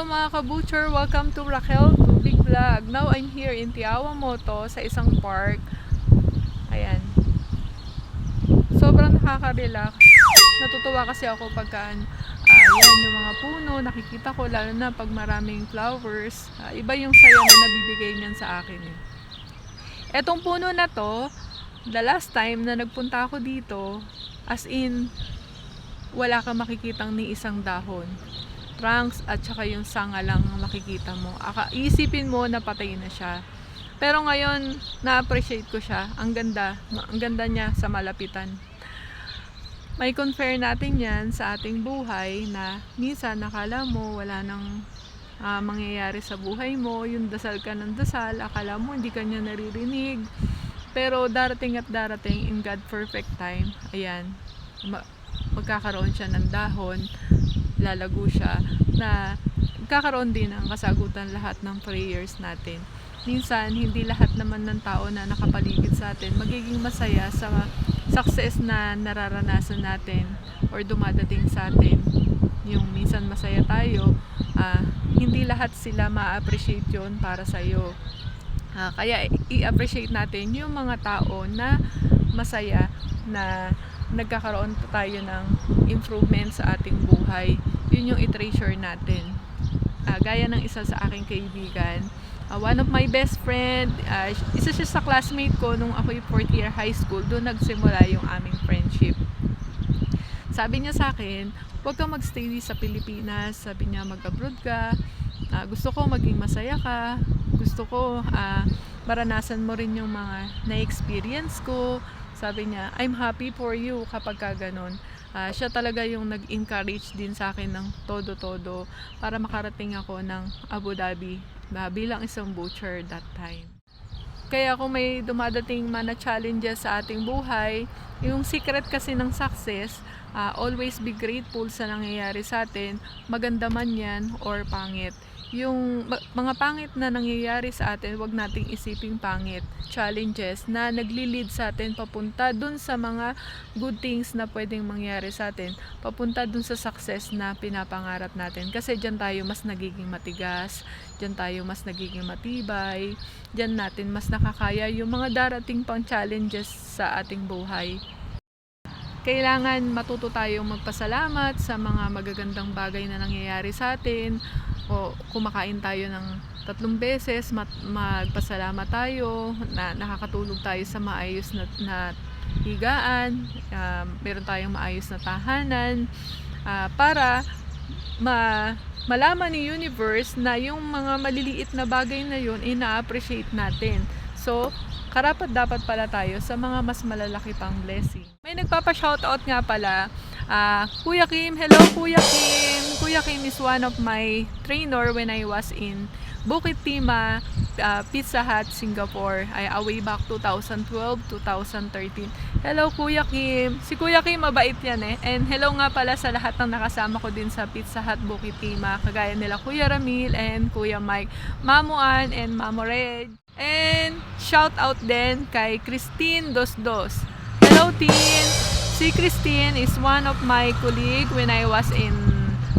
Mga ka-butcher, welcome to Raquel Tubig Vlog. Now I'm here in Tiawamoto sa isang park. Ayan. Sobrang nakaka-relax. Natutuwa kasi ako pagka yan yung mga puno, nakikita ko lalo na pag maraming flowers. Iba yung saya na nabibigay niyan sa akin. Etong puno na to, the last time na nagpunta ako dito, as in wala kang makikitang ni isang dahon. Trunks at saka yung sanga lang makikita mo. Isipin mo na patay na siya. Pero ngayon, na-appreciate ko siya. Ang ganda niya sa malapitan. May compare natin yan sa ating buhay na minsan nakala mo wala nang mangyayari sa buhay mo. Yung dasal ka ng dasal, akala mo hindi ka niya naririnig. Pero darating at darating in God perfect time, ayan, magkakaroon siya ng dahon, lalago siya, na kakaroon din ng kasagutan lahat ng prayers natin. Minsan, hindi lahat naman ng tao na nakapaligid sa atin magiging masaya sa success na nararanasan natin or dumadating sa atin. Yung minsan masaya tayo, hindi lahat sila ma-appreciate yun para sa'yo. Kaya i-appreciate natin yung mga tao na masaya, na nagkakaroon tayo ng improvement sa ating buhay. Yun yung i-treasure natin. Gaya ng isa sa aking kaibigan, one of my best friend, isa siya sa classmate ko nung ako'y 4th year high school. Doon nagsimula yung aming friendship. Sabi niya sa akin, huwag kang magstay sa Pilipinas. Sabi niya, mag-abroad ka. Gusto ko maging masaya ka. Gusto ko maranasan mo rin yung mga na-experience ko. Sabi niya, I'm happy for you kapag ka ganun. Siya talaga yung nag-encourage din sa akin ng todo-todo para makarating ako ng Abu Dhabi bilang isang butcher that time. Kaya kung may dumadating man na challenges sa ating buhay, yung secret kasi ng success, always be grateful sa nangyayari sa atin, maganda man yan or pangit. Yung mga pangit na nangyayari sa atin, wag nating isiping pangit. Challenges na nagli-lead sa atin papunta dun sa mga good things na pwedeng mangyari sa atin, papunta dun sa success na pinapangarap natin. Kasi dyan tayo mas nagiging matigas, dyan tayo mas nagiging matibay, dyan natin mas nakakaya yung mga darating pang challenges sa ating buhay. Kailangan matuto tayong magpasalamat sa mga magagandang bagay na nangyayari sa atin. O kumakain tayo ng 3 beses, magpasalamat tayo na nakakatulog tayo sa maayos na higaan, meron tayong maayos na tahanan, para malaman ni universe na yung mga maliliit na bagay na yun ina-appreciate natin. So, karapat dapat pala tayo sa mga mas malalaki pang blessing. May nagpapa-shoutout nga pala, Kuya Kim. Hello Kuya Kim. Kuya Kim is one of my trainer when I was in Bukit Timah, Pizza Hut, Singapore. Way back 2012-2013. Hello Kuya Kim. Si Kuya Kim mabait yan eh. And hello nga pala sa lahat ng nakasama ko din sa Pizza Hut Bukit Timah. Kagaya nila Kuya Ramil and Kuya Mike, Mamo Ann and Mamo Red. And shout out din kay Christine Dosdos. Hello Tin! Si Christine is one of my colleague when I was in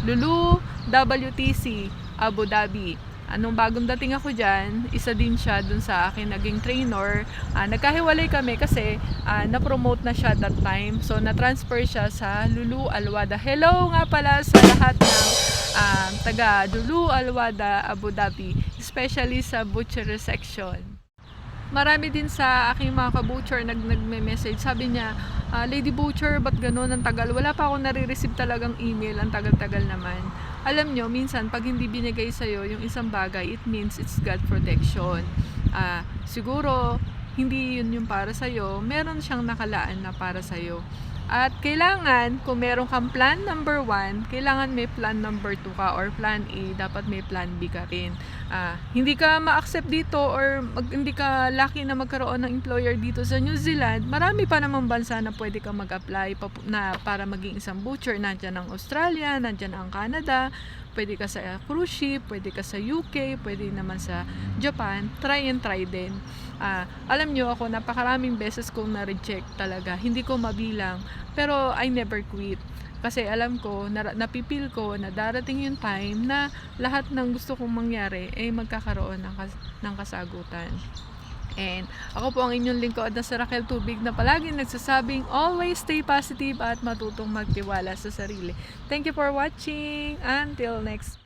Lulu WTC, Abu Dhabi. Anong bagong dating ako dyan, isa din siya dun sa akin naging trainer. Nagkahiwalay kami kasi na-promote na siya that time. So, na-transfer siya sa Lulu Alwada. Hello nga pala sa lahat ng taga Lulu Alwada, Abu Dhabi. Especially sa butchery section. Marami din sa aking mga ka-butcher nagme-message. Sabi niya, Lady Butcher, ba't ganun? Ang tagal. Wala pa akong nare-receive talagang email. Ang tagal-tagal naman. Alam nyo, minsan, pag hindi binigay sa'yo yung isang bagay, it means it's God protection. Siguro, hindi yun yung para sa'yo, meron siyang nakalaan na para sa'yo. At kailangan, kung meron kang plan number 1, kailangan may plan number 2 ka or plan A, dapat may plan B ka rin. Hindi ka ma-accept dito or hindi ka lucky na magkaroon ng employer dito sa New Zealand, marami pa namang bansa na pwede ka mag-apply na para maging isang butcher. Nandyan ang Australia, nandyan ang Canada, pwede ka sa cruise ship, pwede ka sa UK, pwede naman sa Japan. Try and try din. Alam nyo ako, napakaraming beses kong na-reject talaga. Hindi ko mabilang. Pero I never quit. Kasi alam ko, napipil ko na darating yung time na lahat ng gusto kong mangyari ay magkakaroon ng kasagutan. And ako po ang inyong lingkod na si Raquel Tubig na palaging nagsasabing always stay positive at matutong magtiwala sa sarili. Thank you for watching. Until next